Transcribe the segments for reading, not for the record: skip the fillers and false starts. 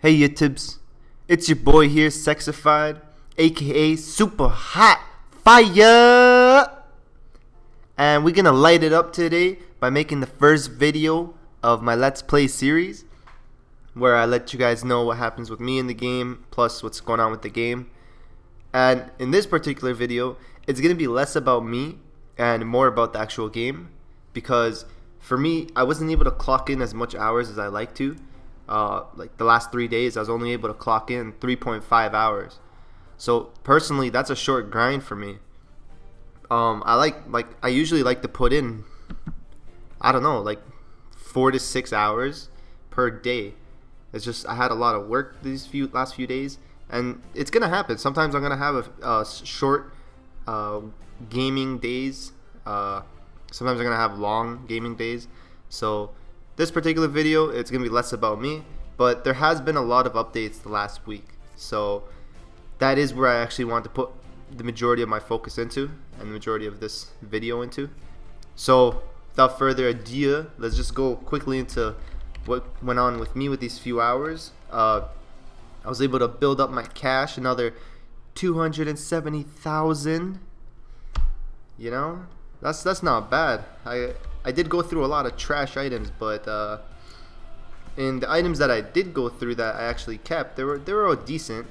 Hey YouTubes, it's your boy here, Sexified, aka Super Hot Fire, and we're gonna light it up today by making the first video of my Let's Play series, where I let you guys know what happens with me in the game, plus what's going on with the game. And in this particular video, it's gonna be less about me and more about the actual game, because for me, I wasn't able to clock in as much hours as I like to. Like the last 3 days, I was only able to clock in 3.5 hours. So personally, that's a short grind for me. I usually like to put in, I don't know, like 4 to 6 hours per day. It's just I had a lot of work these last few days, and it's gonna happen. Sometimes I'm gonna have a short gaming days. Sometimes I'm gonna have long gaming days. So this particular video, it's going to be less about me, but there has been a lot of updates the last week. So that is where I actually want to put the majority of my focus into and the majority of this video into. So without further ado, let's just go quickly into what went on with me with these few hours. I was able to build up my cash, another 270,000. You know, that's not bad. I did go through a lot of trash items, but in the items that I did go through that I actually kept, they were all decent.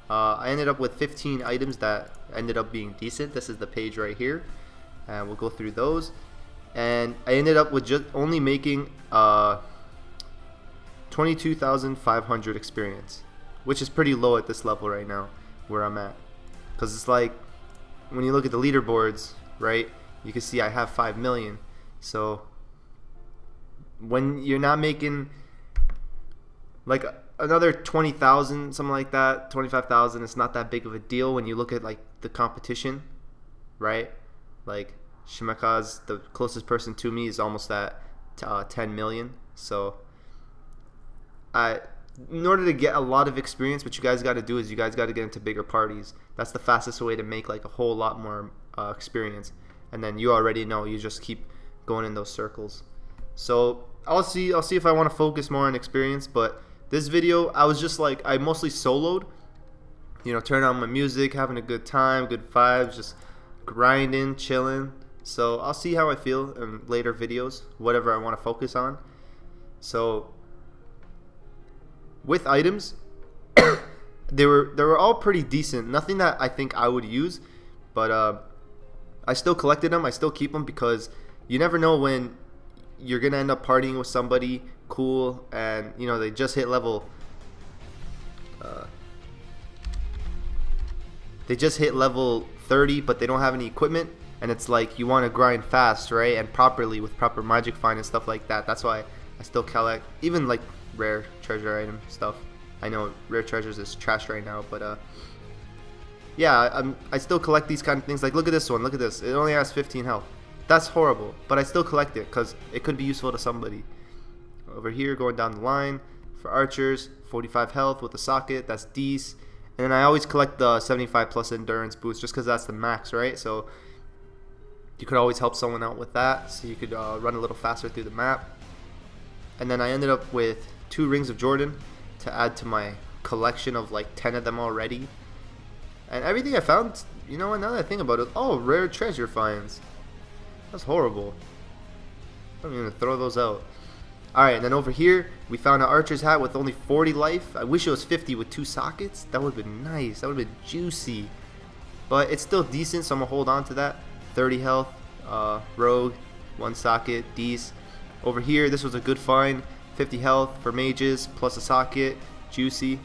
I ended up with 15 items that ended up being decent. This is the page right here, and we'll go through those. And I ended up with just only making 22,500 experience, which is pretty low at this level right now where I'm at, because it's like when you look at the leaderboards, right, you can see I have 5 million. So when you're not making like another 20,000, something like that, 25,000, it's not that big of a deal when you look at like the competition, right? Like Shimaka's, the closest person to me, is almost at 10 million. So in order to get a lot of experience, what you guys got to do is you guys got to get into bigger parties. That's the fastest way to make like a whole lot more experience. And then you already know, you just keep going in those circles. So I'll see if I want to focus more on experience. But this video, I was just like, I mostly soloed, you know, turn on my music, having a good time, good vibes, just grinding, chilling. So I'll see how I feel in later videos, whatever I want to focus on. So with items, they were all pretty decent, nothing that I think I would use, but I still collected them. I still keep them because you never know when you're gonna end up partying with somebody cool, and you know they just hit level 30, but they don't have any equipment, and it's like you want to grind fast, right, and properly with proper magic find and stuff like that. That's why I still collect even like rare treasure item stuff. I know rare treasures is trash right now, but yeah, I still collect these kind of things. Like look at this one, look at this, it only has 15 health. That's horrible, but I still collect it because it could be useful to somebody. Over here, going down the line, for archers, 45 health with a socket, that's decent. And then I always collect the 75 plus endurance boost just because that's the max, right? So you could always help someone out with that, so you could run a little faster through the map. And then I ended up with 2 rings of Jordan to add to my collection of like 10 of them already. And everything I found, you know what, now that I think about it, oh, rare treasure finds. That's horrible. I'm gonna throw those out. Alright, and then over here, we found an archer's hat with only 40 life. I wish it was 50 with 2 sockets. That would have been nice. That would have been juicy. But it's still decent, so I'm gonna hold on to that. 30 health, rogue, 1 socket, D's. Over here, this was a good find. 50 health for mages, plus a socket, juicy.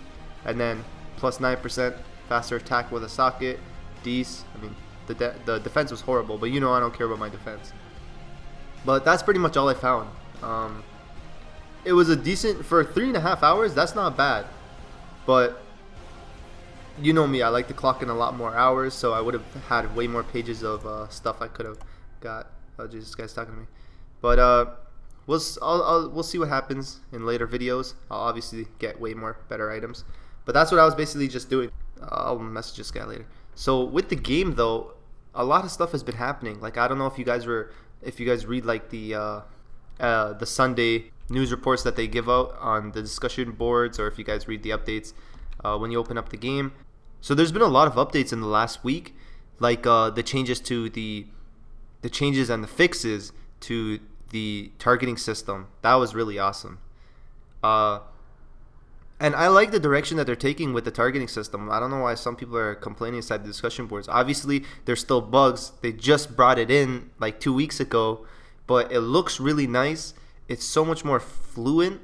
And then plus 9% faster attack with a socket, D's. I mean, the defense was horrible, but you know I don't care about my defense. But that's pretty much all I found. It was a decent, for 3.5 hours, that's not bad. But you know me, I like to clock in a lot more hours, so I would have had way more pages of stuff I could have got. Oh Jesus, this guy's talking to me. But we'll see what happens in later videos. I'll obviously get way more better items. But that's what I was basically just doing. I'll message this guy later. So with the game though, a lot of stuff has been happening. Like I don't know if you guys read like the Sunday news reports that they give out on the discussion boards, or if you guys read the updates when you open up the game. So there's been a lot of updates in the last week, like the changes and the fixes to the targeting system. That was really awesome. And I like the direction that they're taking with the targeting system. I don't know why some people are complaining inside the discussion boards. Obviously, there's still bugs. They just brought it in like 2 weeks ago, but it looks really nice. It's so much more fluent,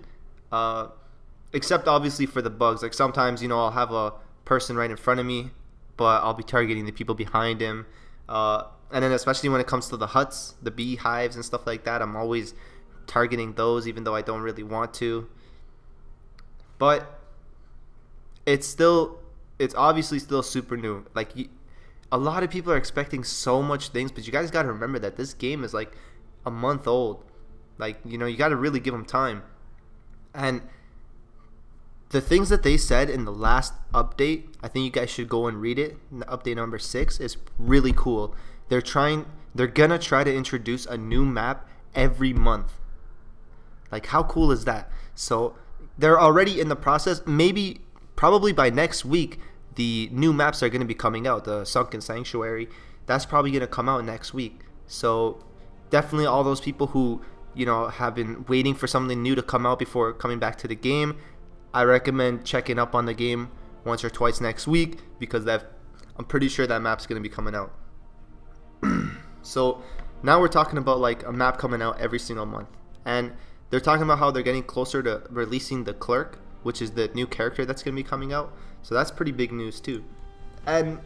except obviously for the bugs. Like sometimes, I'll have a person right in front of me, but I'll be targeting the people behind him. And then especially when it comes to the huts, the beehives and stuff like that, I'm always targeting those even though I don't really want to. But it's obviously still super new. Like a lot of people are expecting so much things, but you guys got to remember that this game is like a month old. Like, you got to really give them time. And the things that they said in the last update, I think you guys should go and read it. Update number 6 is really cool. They're going to try to introduce a new map every month. Like, how cool is that? So they're already in the process. Probably by next week, the new maps are going to be coming out. The Sunken Sanctuary, that's probably going to come out next week. So definitely all those people who, have been waiting for something new to come out before coming back to the game, I recommend checking up on the game once or twice next week, because I'm pretty sure that map's going to be coming out. So now we're talking about like a map coming out every single month. And they're talking about how they're getting closer to releasing the Clerk, which is the new character that's going to be coming out. So that's pretty big news too. And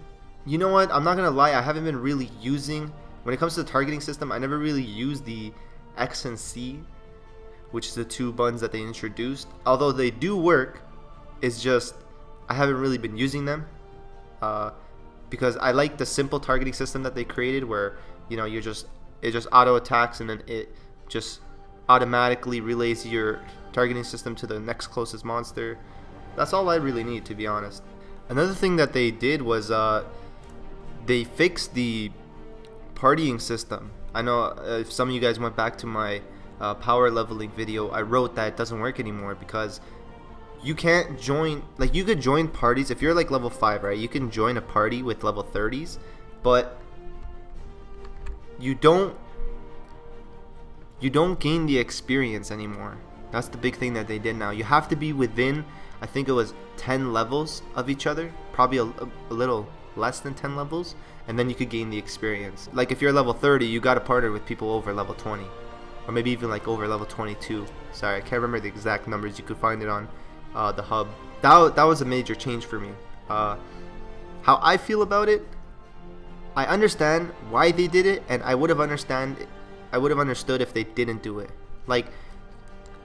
you know what? I'm not going to lie. I haven't been really using, when it comes to the targeting system, I never really used the X and C, which is the 2 buttons that they introduced. Although they do work, it's just I haven't really been using them because I like the simple targeting system that they created where, it just auto attacks and then it just automatically relays your targeting system to the next closest monster. That's all I really need, to be honest. Another thing that they did was they fixed the partying system. I know if some of you guys went back to my power leveling video, I wrote that it doesn't work anymore because you can't join, like you could join parties if you're like level 5, right? You can join a party with level 30s, but you don't gain the experience anymore. That's the big thing that they did now. You have to be within, I think it was 10 levels of each other, probably a little less than 10 levels, and then you could gain the experience. Like if you're level 30, you got to partner with people over level 20, or maybe even like over level 22. Sorry, I can't remember the exact numbers. You could find it on the hub. That was a major change for me. How I feel about it, I understand why they did it, and I would have understood if they didn't do it. Like,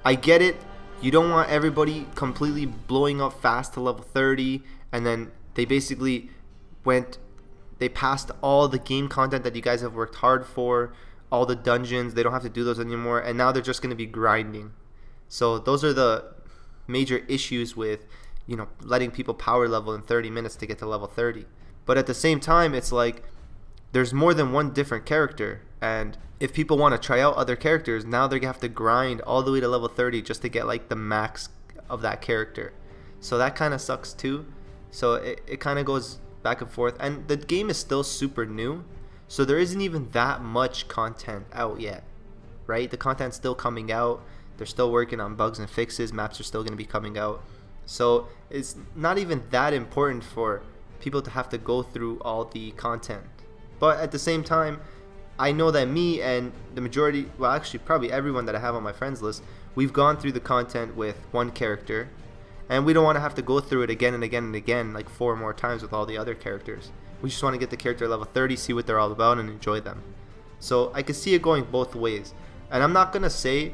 I get it. You don't want everybody completely blowing up fast to level 30, and then they basically they passed all the game content that you guys have worked hard for, all the dungeons. They don't have to do those anymore, and now they're just going to be grinding. So those are the major issues with, letting people power level in 30 minutes to get to level 30. But at the same time, it's like there's more than one different character, and if people want to try out other characters, now they're going to have to grind all the way to level 30 just to get like the max of that character. So that kind of sucks too. So it kind of goes back and forth, and the game is still super new, so there isn't even that much content out yet, right? The content's still coming out. They're still working on bugs and fixes. Maps are still going to be coming out. So it's not even that important for people to have to go through all the content. But at the same time, I know that me and the majority, well actually probably everyone that I have on my friends list, we've gone through the content with one character, and we don't want to have to go through it again and again and again like 4 more times with all the other characters. We just want to get the character level 30, see what they're all about, and enjoy them. So I can see it going both ways. And I'm not going to say,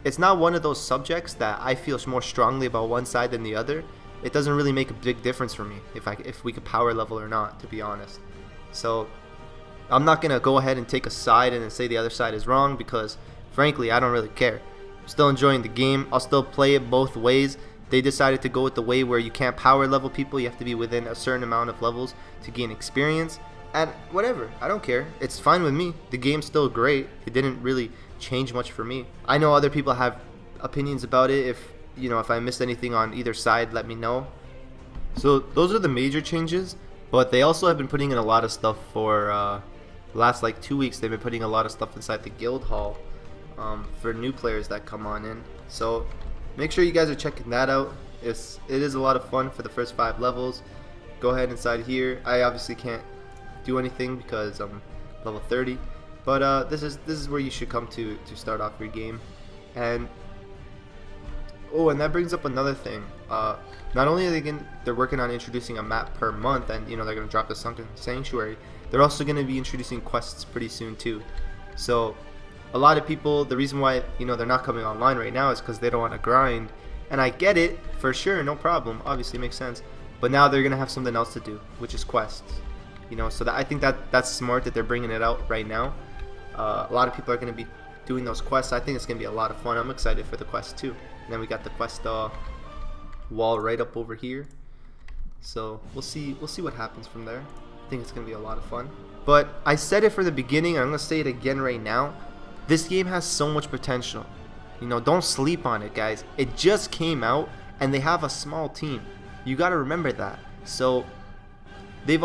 it's not one of those subjects that I feel more strongly about one side than the other. It doesn't really make a big difference for me if we could power level or not, to be honest. So I'm not going to go ahead and take a side and then say the other side is wrong, because frankly I don't really care. I'm still enjoying the game. I'll still play it both ways. They decided to go with the way where you can't power level people. You have to be within a certain amount of levels to gain experience. And whatever, I don't care. It's fine with me. The game's still great. It didn't really change much for me. I know other people have opinions about it. If I missed anything on either side, let me know. So those are the major changes, but they also have been putting in a lot of stuff for last like 2 weeks. They've been putting a lot of stuff inside the guild hall for new players that come on in. So make sure you guys are checking that out. It is a lot of fun for the first 5 levels. Go ahead inside here. I obviously can't do anything because I'm level 30, but this is where you should come to start off your game. And and that brings up another thing. Not only are they're working on introducing a map per month, and they're gonna drop the Sunken Sanctuary. They're also gonna be introducing quests pretty soon too. So a lot of people, the reason why they're not coming online right now is because they don't want to grind, and I get it for sure, no problem. Obviously, it makes sense. But now they're gonna have something else to do, which is quests. So I think that's smart that they're bringing it out right now. A lot of people are gonna be doing those quests. I think it's gonna be a lot of fun. I'm excited for the quest too. And then we got the quest wall right up over here. So we'll see what happens from there. I think it's gonna be a lot of fun. But I said it from the beginning, and I'm gonna say it again right now. This game has so much potential. Don't sleep on it, guys. It just came out, and they have a small team. You gotta remember that. So they've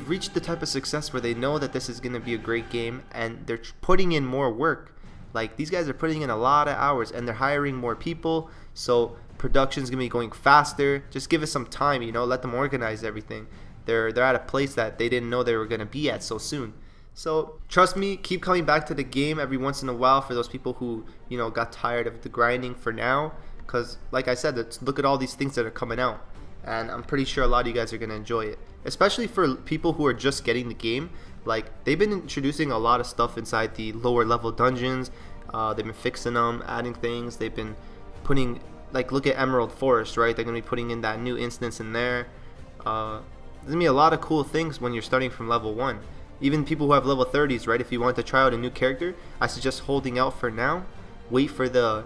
reached the type of success where they know that this is gonna be a great game, and they're putting in more work. Like, these guys are putting in a lot of hours, and they're hiring more people, so production's gonna be going faster. Just give it some time, let them organize everything. They're at a place that they didn't know they were gonna be at so soon. So trust me, keep coming back to the game every once in a while for those people who got tired of the grinding for now, because like I said, look at all these things that are coming out, and I'm pretty sure a lot of you guys are gonna enjoy it, especially for people who are just getting the game. Like, they've been introducing a lot of stuff inside the lower level dungeons. They've been fixing them, adding things. They've been putting, like, look at Emerald Forest, right? They're gonna be putting in that new instance in there. There's gonna be a lot of cool things when you're starting from level 1. Even people who have level 30s, right? If you want to try out a new character, I suggest holding out for now. Wait for the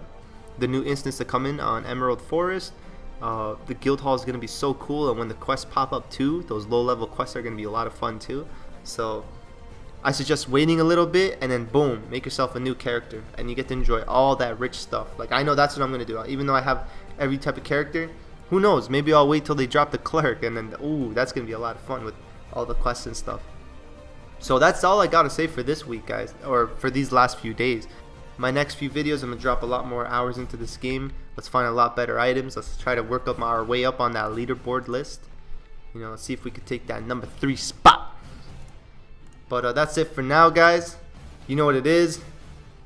new instance to come in on Emerald Forest. The guild hall is gonna be so cool, and when the quests pop up too, those low level quests are gonna be a lot of fun too. So I suggest waiting a little bit, and then boom, make yourself a new character, and you get to enjoy all that rich stuff. Like, I know that's what I'm gonna do. Even though I have every type of character, who knows? Maybe I'll wait till they drop the clerk, and then that's gonna be a lot of fun with all the quests and stuff. So that's all I gotta say for this week, guys, or for these last few days. My next few videos, I'm gonna drop a lot more hours into this game. Let's find a lot better items. Let's try to work up our way up on that leaderboard list. Let's see if we could take that number 3 spot. But that's it for now, guys. You know what it is.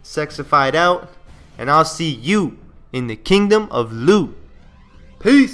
Sexified out, and I'll see you in the kingdom of loot. Peace.